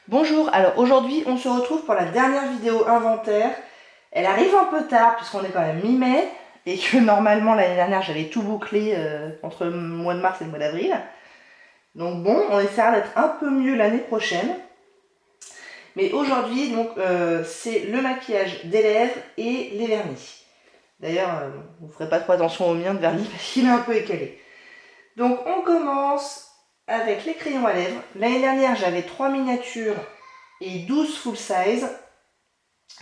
Bonjour, alors aujourd'hui on se retrouve pour la dernière vidéo inventaire. Elle arrive un peu tard puisqu'on est quand même mi-mai et que normalement l'année dernière j'avais tout bouclé entre le mois de mars et le mois d'avril. Donc bon, on essaiera d'être un peu mieux l'année prochaine. Mais aujourd'hui donc c'est le maquillage des lèvres et les vernis. D'ailleurs vous ne ferez pas trop attention au mien de vernis parce qu'il est un peu écalé. Donc on commence avec les crayons à lèvres. L'année dernière j'avais 3 miniatures et 12 full size.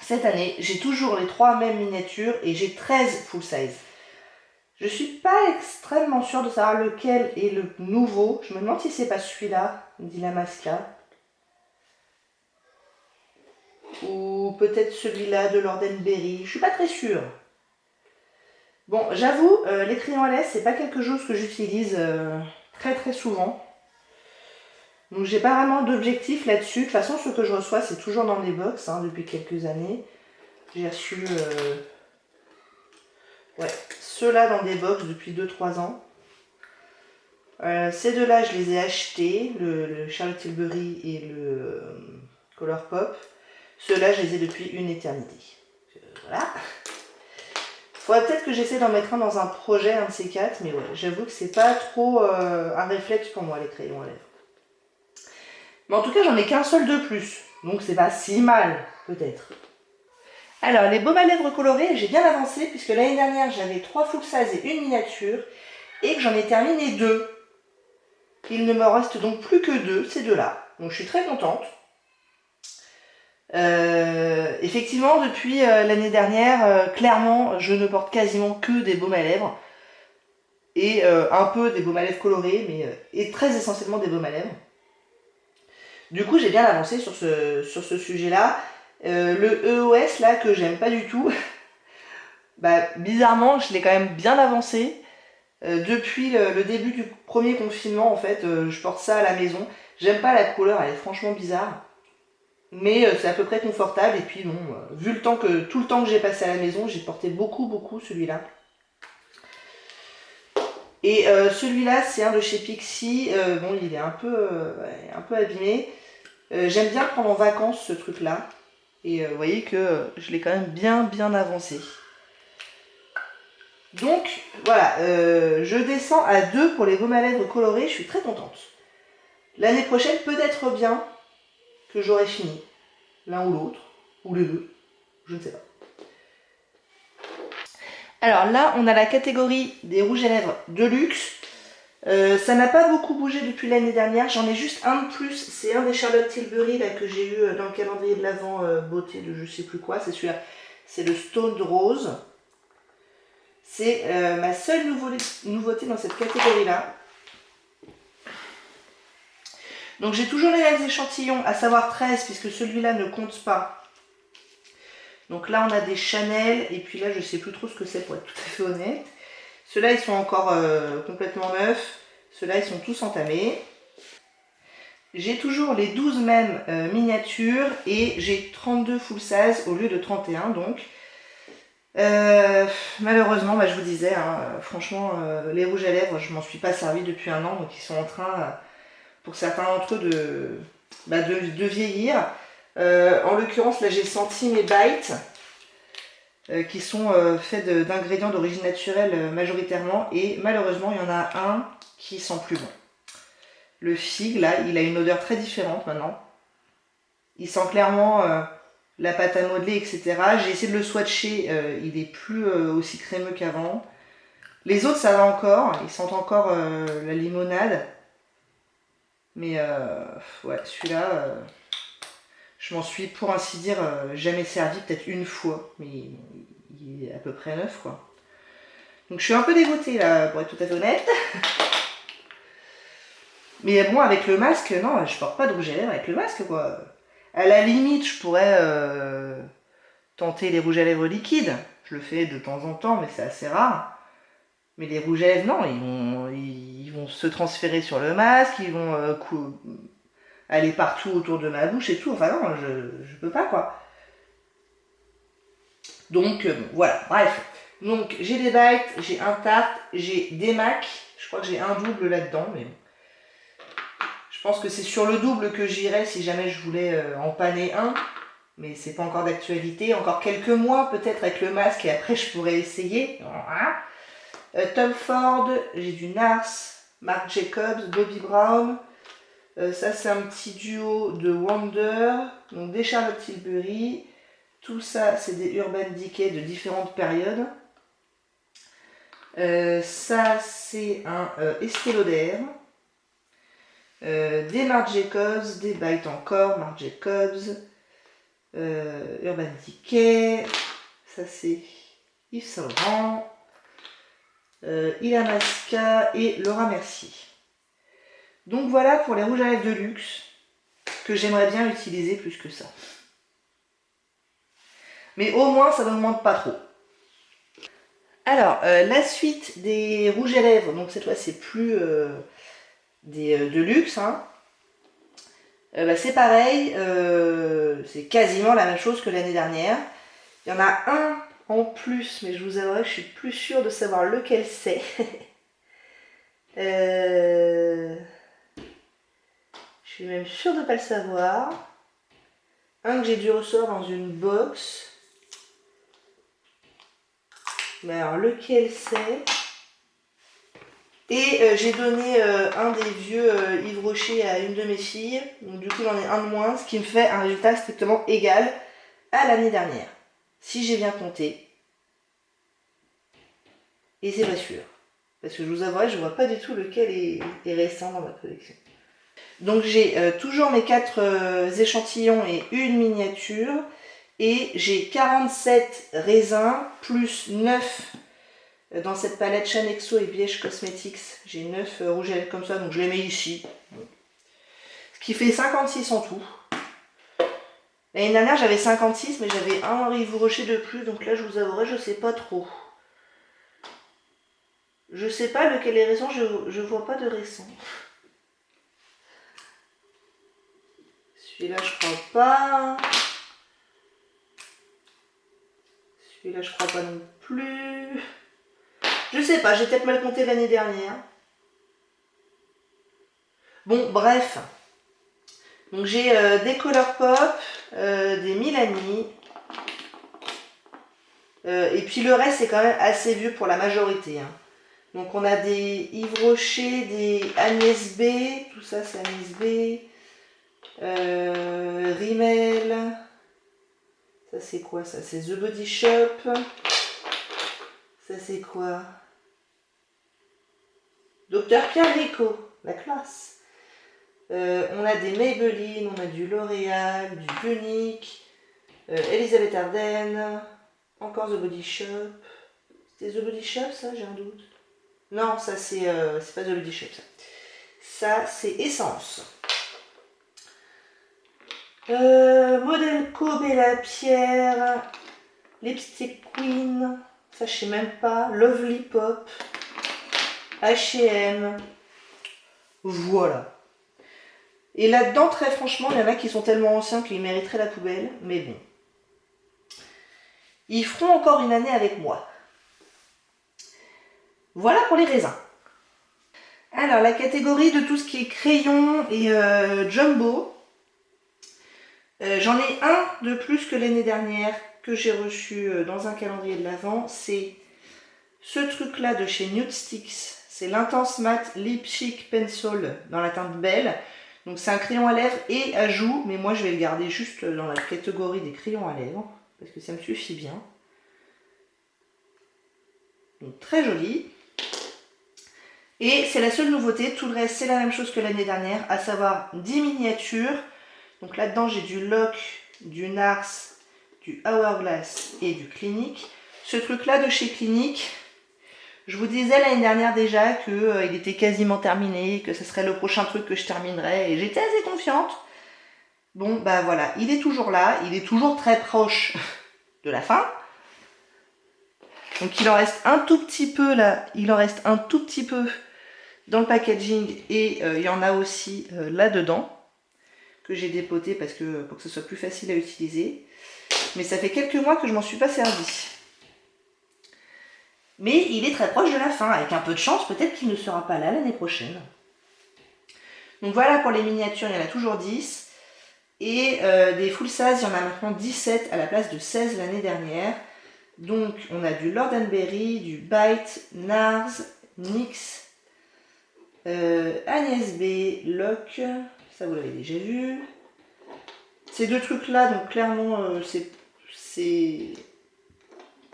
Cette année, j'ai toujours les 3 mêmes miniatures et j'ai 13 full size. Je suis pas extrêmement sûre de savoir lequel est le nouveau. Je me demande si c'est pas celui-là, d'Illamasqua. Ou peut-être celui-là de Lord & Berry. Je suis pas très sûre. Bon, j'avoue, les crayons à lèvres, c'est pas quelque chose que j'utilise très souvent. Donc j'ai pas vraiment d'objectif là-dessus. De toute façon, ce que je reçois, c'est toujours dans des box depuis quelques années. J'ai reçu ceux-là dans des box depuis 2-3 ans. Ces deux-là, je les ai achetés, le Charlotte Tilbury et le Colourpop. Ceux-là, je les ai depuis une éternité. Voilà. Faudrait peut-être que j'essaie d'en mettre un dans un projet, un de ces quatre, mais ouais, j'avoue que c'est pas trop un réflexe pour moi, les crayons à lèvres. Mais en tout cas, j'en ai qu'un seul de plus, donc c'est pas si mal, peut-être. Alors, les baumes à lèvres colorés, j'ai bien avancé, puisque l'année dernière, j'avais 3 full size et une miniature, et que j'en ai terminé 2. Il ne me reste donc plus que 2, ces deux-là. Donc je suis très contente. Effectivement, depuis l'année dernière, clairement, je ne porte quasiment que des baumes à lèvres. Et un peu des baumes à lèvres colorés, mais et très essentiellement des baumes à lèvres. Du coup, j'ai bien avancé sur ce sujet-là. Le EOS, là, que j'aime pas du tout, bah, bizarrement, je l'ai quand même bien avancé. Depuis le début du premier confinement, en fait, je porte ça à la maison. J'aime pas la couleur, elle est franchement bizarre. Mais c'est à peu près confortable. Et puis bon, vu tout le temps que j'ai passé à la maison, j'ai porté beaucoup celui-là. Et celui-là, c'est un de chez Pixi. Bon, il est un peu abîmé. J'aime bien prendre en vacances ce truc-là. Et vous voyez que je l'ai quand même bien avancé. Donc voilà, je descends à 2 pour les baumes à lèvres colorés. Je suis très contente. L'année prochaine, peut-être bien que j'aurai fini. L'un ou l'autre, ou les deux, je ne sais pas. Alors là, on a la catégorie des rouges à lèvres de luxe. Ça n'a pas beaucoup bougé depuis l'année dernière. J'en ai juste un de plus. C'est un des Charlotte Tilbury là, que j'ai eu dans le calendrier de l'Avent beauté de je sais plus quoi. C'est celui-là. C'est le Stone Rose. C'est ma seule nouveauté dans cette catégorie-là. Donc j'ai toujours les mêmes échantillons, à savoir 13, puisque celui-là ne compte pas. Donc là, on a des Chanel, et puis là, je sais plus trop ce que c'est pour être tout à fait honnête. Ceux-là, ils sont encore complètement neufs. Ceux-là, ils sont tous entamés. J'ai toujours les 12 mêmes miniatures, et j'ai 32 full size au lieu de 31, donc. Malheureusement, bah, je vous disais, franchement, les rouges à lèvres, je m'en suis pas servi depuis un an, donc ils sont en train, pour certains d'entre eux, de vieillir. En l'occurrence, là, j'ai senti mes bites qui sont faits d'ingrédients d'origine naturelle majoritairement, et malheureusement, il y en a un qui sent plus bon. Le figue, là, il a une odeur très différente maintenant. Il sent clairement la pâte à modeler, etc. J'ai essayé de le swatcher, il est plus aussi crémeux qu'avant. Les autres, ça va encore, ils sentent encore la limonade. Mais ouais, celui-là, je m'en suis, pour ainsi dire, jamais servi, peut-être une fois. Mais il est à peu près neuf, quoi. Donc je suis un peu dégoûtée, là, pour être tout à fait honnête. Mais bon, avec le masque, non, je porte pas de rouge à lèvres avec le masque, quoi. À la limite, je pourrais tenter les rouges à lèvres liquides. Je le fais de temps en temps, mais c'est assez rare. Mais les rouges à lèvres, non, ils vont se transférer sur le masque, ils vont aller partout autour de ma bouche et tout. Enfin non, je peux pas, quoi. Donc, bon, voilà, bref. Donc, j'ai des bites, j'ai un Tarte, j'ai des MAC. Je crois que j'ai un double là-dedans, mais bon. Je pense que c'est sur le double que j'irai si jamais je voulais en panner un. Mais c'est pas encore d'actualité. Encore quelques mois peut-être avec le masque et après je pourrais essayer. Voilà. Tom Ford, j'ai du Nars, Marc Jacobs, Bobbi Brown. Ça c'est un petit duo de Wonder. Donc des Charlotte Tilbury. Tout ça c'est des Urban Decay de différentes périodes. Ça c'est un Estée Lauder. Des Marc Jacobs, des Bite encore, Marc Jacobs, Urban Decay, ça c'est Yves Saint Laurent, Illamasqua et Laura Mercier. Donc voilà pour les rouges à lèvres de luxe que j'aimerais bien utiliser plus que ça. Mais au moins ça n'augmente pas trop. Alors la suite des rouges à lèvres, donc cette fois c'est plus de luxe, hein. Bah, c'est pareil, c'est quasiment la même chose que l'année dernière. Il y en a un en plus, mais je vous avouerai que je suis plus sûre de savoir lequel c'est. Je suis même sûre de ne pas le savoir. Un que j'ai dû recevoir dans une box. Mais alors lequel c'est? Et j'ai donné un des vieux Yves Rocher à une de mes filles. Donc du coup j'en ai un de moins, ce qui me fait un résultat strictement égal à l'année dernière. Si j'ai bien compté. Et c'est pas sûr. Parce que je vous avouerai, je ne vois pas du tout lequel est récent dans ma collection. Donc j'ai toujours mes 4 échantillons et une miniature. Et j'ai 47 raisins plus 9 dans cette palette Shanexo et Biège Cosmetics. J'ai 9 rouges à lèvres comme ça, donc je les mets ici. Ce qui fait 56 en tout. L'année dernière j'avais 56, mais j'avais un Yves Rocher de plus, donc là je vous avouerai, je sais pas trop. Je sais pas lequel est récent, je vois pas de récent. Celui-là je crois pas. Celui-là je crois pas non plus. Je sais pas, j'ai peut-être mal compté l'année dernière. Bon, bref. Donc j'ai des Colourpop, des Milani. Et puis le reste c'est quand même assez vieux pour la majorité. Hein. Donc on a des Yves Rocher, des Agnès B. Tout ça c'est Agnès B. Rimmel. Ça c'est quoi ça? C'est The Body Shop. Ça c'est quoi? Dr Pierre Rico, la classe. On a des Maybelline, on a du L'Oréal, du Clinique, Elisabeth Arden, encore The Body Shop. C'était The Body Shop ça, j'ai un doute. Non, ça c'est pas The Body Shop ça. Ça c'est Essence. Modelco, Bella Pierre, Lipstick Queen, ça je sais même pas, Lovely Pop, H&M, voilà. Et là-dedans, très franchement, il y en a qui sont tellement anciens qu'ils mériteraient la poubelle, mais bon. Ils feront encore une année avec moi. Voilà pour les raisins. Alors, la catégorie de tout ce qui est crayon et jumbo. J'en ai un de plus que l'année dernière que j'ai reçu dans un calendrier de l'Avent. C'est ce truc-là de chez Nude Sticks. C'est l'Intense Matte Lip Chic Pencil dans la teinte Belle. Donc c'est un crayon à lèvres et à joues, mais moi je vais le garder juste dans la catégorie des crayons à lèvres, parce que ça me suffit bien. Donc très joli. Et c'est la seule nouveauté, tout le reste c'est la même chose que l'année dernière, à savoir 10 miniatures. Donc là-dedans j'ai du Lock, du Nars, du Hourglass et du Clinique. Ce truc-là de chez Clinique, je vous disais l'année dernière déjà qu'il était quasiment terminé, que ce serait le prochain truc que je terminerais, et j'étais assez confiante. Bon, bah voilà, il est toujours là, il est toujours très proche de la fin. Donc il en reste un tout petit peu là, il en reste un tout petit peu dans le packaging, et il y en a aussi là-dedans, que j'ai dépoté parce que, pour que ce soit plus facile à utiliser. Mais ça fait quelques mois que je m'en suis pas servi. Mais il est très proche de la fin. Avec un peu de chance, peut-être qu'il ne sera pas là l'année prochaine. Donc voilà pour les miniatures, il y en a toujours 10. Et des full size, il y en a maintenant 17 à la place de 16 l'année dernière. Donc on a du Lord Berry, du Bite, Nars, Nyx, Agnès B, Locke, ça vous l'avez déjà vu. Ces deux trucs là, donc clairement c'est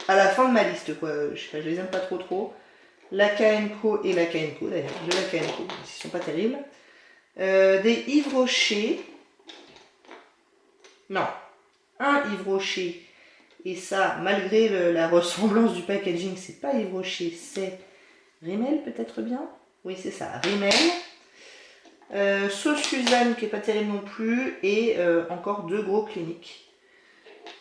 à la fin de ma liste quoi, je sais pas, je les aime pas trop. La KNCO et la KNCO d'ailleurs, de la KNCO, ils sont pas terribles. Des Yves Rocher, non, un Yves Rocher, et ça malgré la ressemblance du packaging, c'est pas Yves Rocher, c'est Rimmel peut-être bien. Oui c'est ça, Rimmel. Sauce Suzanne qui est pas terrible non plus, et encore deux gros cliniques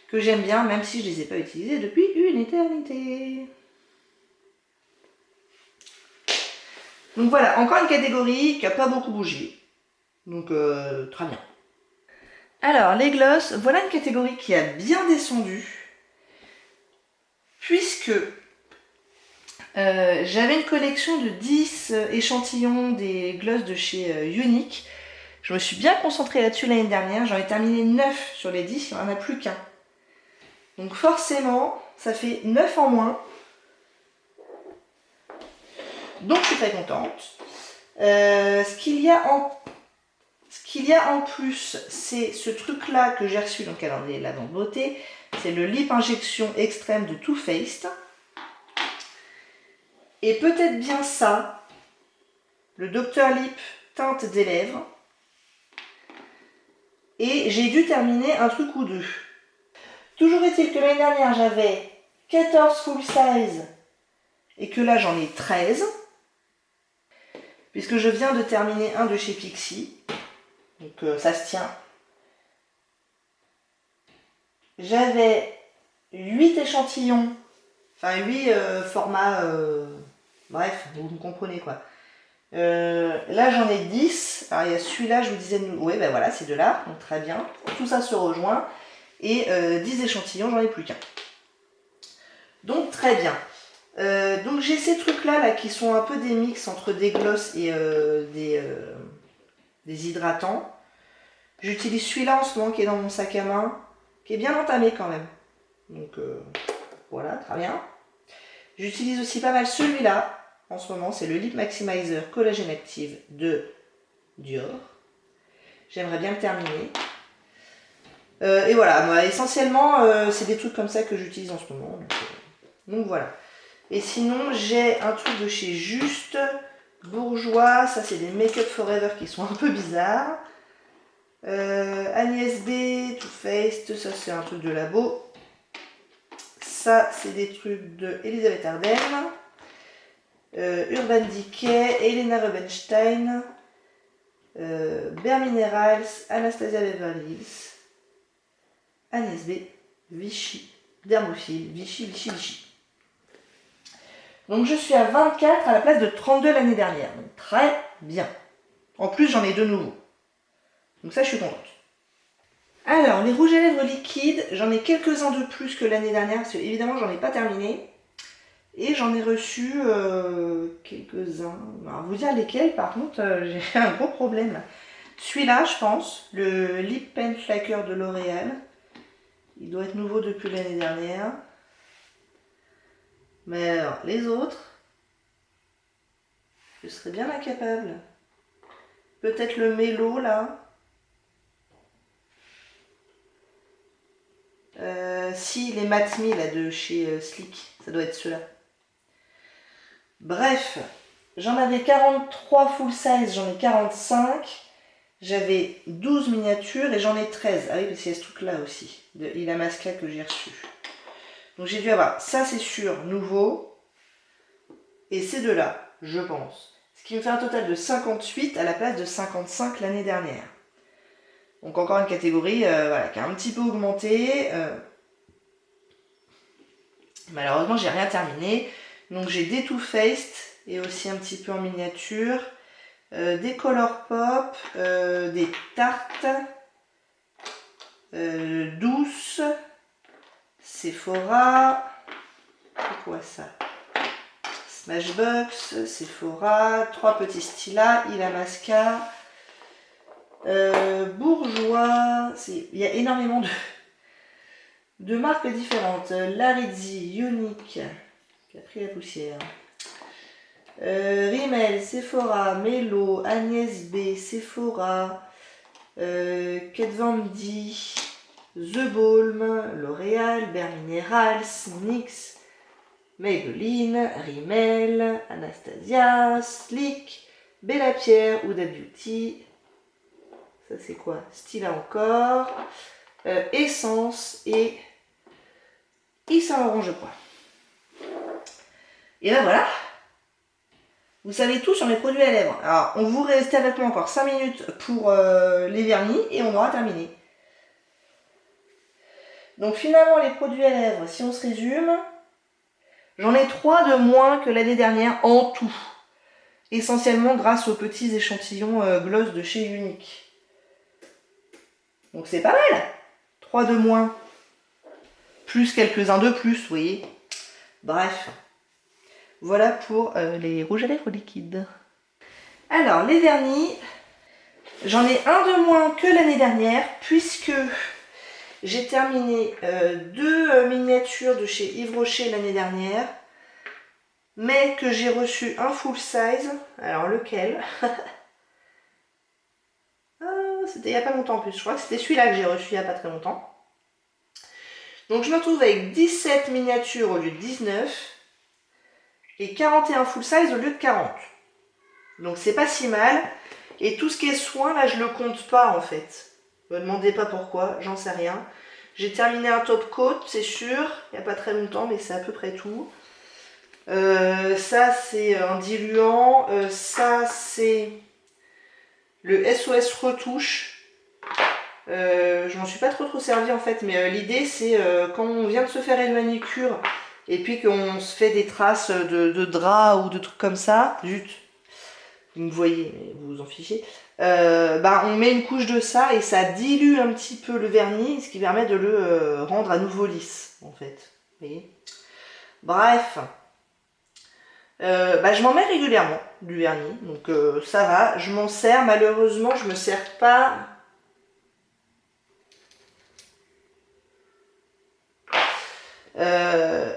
que j'aime bien même si je les ai pas utilisés depuis une éternité. Donc voilà, encore une catégorie qui a pas beaucoup bougé, donc très bien. Alors les glosses, voilà une catégorie qui a bien descendu puisque j'avais une collection de 10 échantillons des glosses de chez Unique. Je me suis bien concentrée là-dessus l'année dernière. J'en ai terminé 9 sur les 10, il n'y en a plus qu'un. Donc forcément, ça fait 9 en moins. Donc je suis très contente. Ce qu'il y a en plus, c'est ce truc-là que j'ai reçu dans le calendrier de l'Avent Beauté. C'est le Lip Injection Extrême de Too Faced. Et peut-être bien ça, le Dr Lip teinte des lèvres. Et j'ai dû terminer un truc ou deux. Toujours est-il que l'année dernière j'avais 14 full size et que là j'en ai 13. Puisque je viens de terminer un de chez Pixi. Donc ça se tient. J'avais 8 échantillons, enfin 8 formats, bref, vous me comprenez quoi. Là j'en ai 10, alors il y a celui-là, je vous disais, oui ben voilà, ces deux-là, donc très bien, tout ça se rejoint, et 10 échantillons, j'en ai plus qu'un. Donc très bien. Donc j'ai ces trucs-là là, qui sont un peu des mix entre des glosses et des hydratants. J'utilise celui-là en ce moment qui est dans mon sac à main, qui est bien entamé quand même. Donc voilà, très bien. J'utilise aussi pas mal celui-là en ce moment, c'est le Lip Maximizer Collagène Active de Dior. J'aimerais bien le terminer. Et voilà, moi, essentiellement, c'est des trucs comme ça que j'utilise en ce moment. Donc voilà. Et sinon, j'ai un truc de chez Juste, Bourgeois. Ça, c'est des Make Up Forever qui sont un peu bizarres. Agnès B, Too Faced, ça c'est un truc de labo. Ça, c'est des trucs de Elisabeth Arden. Urban Decay, Elena Rubinstein, Bare Minerals, Anastasia Beverly Hills, Agnès B, Vichy, Dermophile, Vichy. Donc je suis à 24 à la place de 32 l'année dernière. Donc très bien. En plus, j'en ai deux nouveaux. Donc ça, je suis contente. Alors, les rouges à lèvres liquides, j'en ai quelques-uns de plus que l'année dernière, parce que évidemment, j'en ai pas terminé. Et j'en ai reçu quelques-uns. Alors, vous dire lesquels, par contre, j'ai un gros problème. Celui-là, je pense, le Lip Pen Flacker de L'Oréal. Il doit être nouveau depuis l'année dernière. Mais alors, les autres, je serais bien incapable. Peut-être le Mélo, là. Si, les Matte Me, là, de chez Sleek. Ça doit être ceux-là. Bref, j'en avais 43 full size, j'en ai 45. J'avais 12 miniatures et j'en ai 13. Ah oui, parce qu'il y a ce truc-là aussi, de Ilamasca que j'ai reçu. Donc j'ai dû avoir, ça c'est sûr, nouveau. Et ces deux-là, je pense. Ce qui me fait un total de 58 à la place de 55 l'année dernière. Donc encore une catégorie voilà, qui a un petit peu augmenté. Malheureusement, j'ai rien terminé. Donc j'ai des Too Faced et aussi un petit peu en miniature. Des Colourpop, des tartes douces, Sephora, c'est quoi ça? Smashbox, Sephora, 3 petits stylats, Ilamasca, Bourjois, il y a énormément de marques différentes. Larizzi, Unique, qui a pris la poussière. Rimmel, Sephora, Mello, Agnès B, Sephora, Kat Von D, The Balm, L'Oréal, Bare Minerals, NYX, Maybelline, Rimmel, Anastasia, Slick, Bella Pierre, Huda Beauty. Ça c'est quoi? Stila encore. Essence et Yves Saint Laurent, je crois. Et ben voilà. Vous savez tout sur mes produits à lèvres. Alors, on vous restez avec moi encore 5 minutes pour les vernis et on aura terminé. Donc finalement, les produits à lèvres, si on se résume, j'en ai 3 de moins que l'année dernière en tout. Essentiellement grâce aux petits échantillons gloss de chez Unique. Donc c'est pas mal. 3 de moins. Plus quelques-uns de plus, vous voyez. Bref. Voilà pour les rouges à lèvres liquides. Alors, les vernis, j'en ai un de moins que l'année dernière, puisque j'ai terminé 2 miniatures de chez Yves Rocher l'année dernière, mais que j'ai reçu un full size. Alors, lequel? C'était il n'y a pas longtemps en plus, je crois que c'était celui-là que j'ai reçu il n'y a pas très longtemps. Donc, je me retrouve avec 17 miniatures au lieu de 19. Et 41 full size au lieu de 40. Donc c'est pas si mal. Et tout ce qui est soin, là je le compte pas en fait. Ne me demandez pas pourquoi, j'en sais rien. J'ai terminé un top coat, c'est sûr, il n'y a pas très longtemps, mais c'est à peu près tout. Ça c'est un diluant. Ça c'est le SOS retouche. Je m'en suis pas trop servi en fait, mais l'idée c'est quand on vient de se faire une manicure et puis qu'on se fait des traces de drap ou de trucs comme ça, zut, vous me voyez, mais vous vous en fichez, on met une couche de ça et ça dilue un petit peu le vernis, ce qui permet de le rendre à nouveau lisse, en fait. Vous voyez. Bref, je m'en mets régulièrement du vernis, donc ça va, je m'en sers, malheureusement je me sers pas...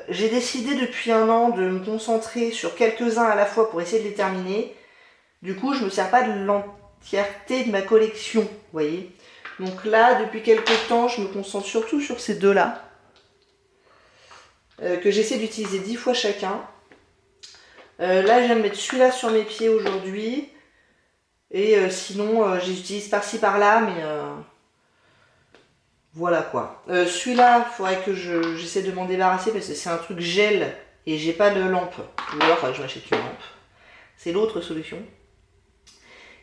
J'ai décidé depuis un an de me concentrer sur quelques-uns à la fois pour essayer de les terminer. Du coup, je ne me sers pas de l'entièreté de ma collection, vous voyez. Donc là, depuis quelques temps, je me concentre surtout sur ces deux-là, que j'essaie d'utiliser 10 fois chacun. Là, je viens de mettre celui-là sur mes pieds aujourd'hui. Et sinon, j'utilise par-ci par-là, mais... Voilà quoi. Celui-là, il faudrait que j'essaie de m'en débarrasser parce que c'est un truc gel et j'ai pas de lampe. Ou alors, il faudrait que je m'achète une lampe. C'est l'autre solution.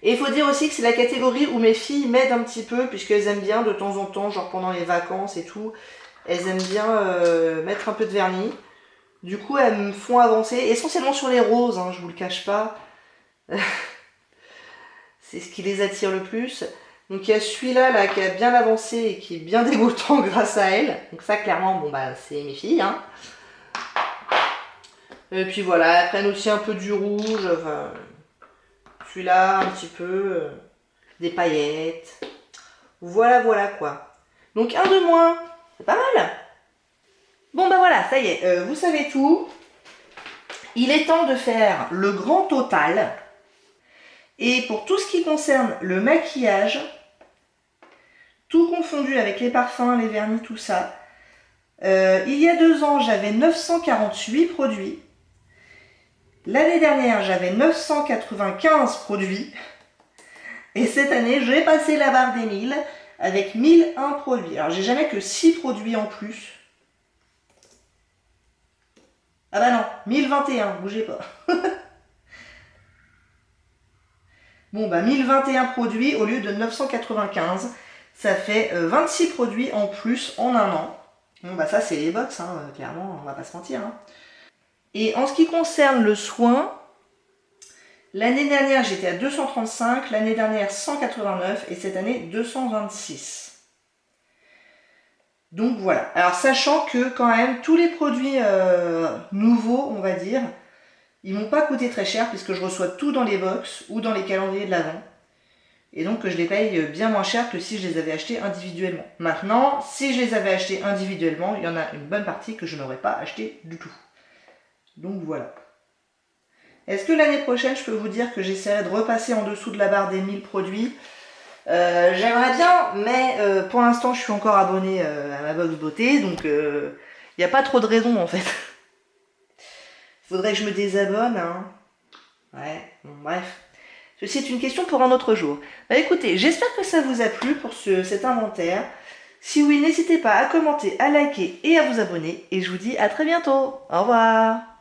Et il faut dire aussi que c'est la catégorie où mes filles m'aident un petit peu puisqu'elles aiment bien de temps en temps, genre pendant les vacances et tout, elles aiment bien mettre un peu de vernis. Du coup, elles me font avancer, essentiellement sur les roses, hein, je vous le cache pas. C'est ce qui les attire le plus. Donc il y a celui-là là, qui a bien avancé et qui est bien dégoûtant grâce à elle. Donc ça clairement, bon bah c'est mes filles. Hein. Et puis voilà, elles prennent aussi un peu du rouge. Enfin, celui-là un petit peu. Des paillettes. Voilà, voilà quoi. Donc un de moins. C'est pas mal. Bon bah voilà, ça y est, vous savez tout. Il est temps de faire le grand total. Et pour tout ce qui concerne le maquillage, tout confondu avec les parfums, les vernis, tout ça, il y a 2 ans, j'avais 948 produits. L'année dernière, j'avais 995 produits. Et cette année, j'ai passé la barre des 1000 avec 1001 produits. Alors, j'ai jamais que 6 produits en plus. Ah bah non, 1021, bougez pas. Bon bah 1021 produits au lieu de 995, ça fait 26 produits en plus en un an. Bon bah ça c'est les box, hein, clairement, on va pas se mentir. Hein. Et en ce qui concerne le soin, l'année dernière j'étais à 235, l'année dernière 189 et cette année 226. Donc voilà, alors sachant que quand même tous les produits nouveaux, on va dire, ils m'ont pas coûté très cher puisque je reçois tout dans les box ou dans les calendriers de l'Avent. et donc que je les paye bien moins cher que si je les avais achetés individuellement. Maintenant, si je les avais achetés individuellement, il y en a une bonne partie que je n'aurais pas acheté du tout. Donc voilà. Est-ce que l'année prochaine, je peux vous dire que j'essaierai de repasser en dessous de la barre des 1000 produits? J'aimerais bien, mais pour l'instant, je suis encore abonnée à ma box beauté, donc il n'y a pas trop de raison en fait. Faudrait que je me désabonne, hein. Ouais, bon, bref. Ceci est une question pour un autre jour. Bah écoutez, j'espère que ça vous a plu pour cet inventaire. Si oui, n'hésitez pas à commenter, à liker et à vous abonner. Et je vous dis à très bientôt. Au revoir.